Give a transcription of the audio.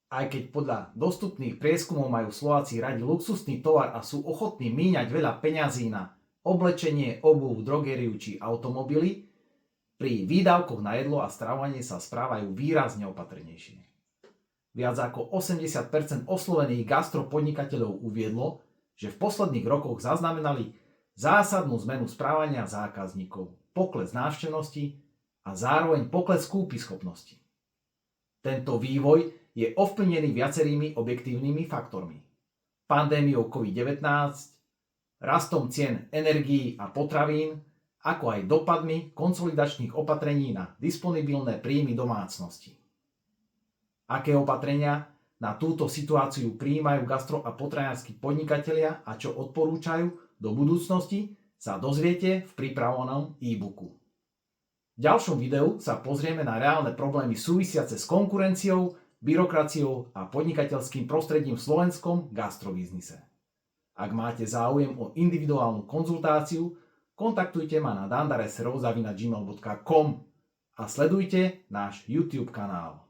Aj keď podľa dostupných prieskumov majú Slováci radi luxusný tovar a sú ochotní míňať veľa peňazí na oblečenie, obuv, drogeriu či automobily, pri výdavkoch na jedlo a stravovanie sa správajú výrazne opatrnejšie. Viac ako 80% oslovených gastropodnikateľov uviedlo, že v posledných rokoch zaznamenali zásadnú zmenu správania zákazníkov, pokles návštevnosti a zároveň pokles kúpyschopnosti. Tento vývoj je ovplyvnený viacerými objektívnymi faktormi. Pandémiou COVID-19, rastom cien energií a potravín, ako aj dopadmi konsolidačných opatrení na disponibilné príjmy domácnosti. Aké opatrenia na túto situáciu prijímajú gastro- a potravinársky podnikatelia a čo odporúčajú do budúcnosti, sa dozviete v pripravovanom e-booku. V ďalšom videu sa pozrieme na reálne problémy súvisiace s konkurenciou, byrokraciou a podnikateľským prostredím v slovenskom gastrobiznise. Ak máte záujem o individuálnu konzultáciu, kontaktujte ma na dandaresrov@gmail.com a sledujte náš YouTube kanál.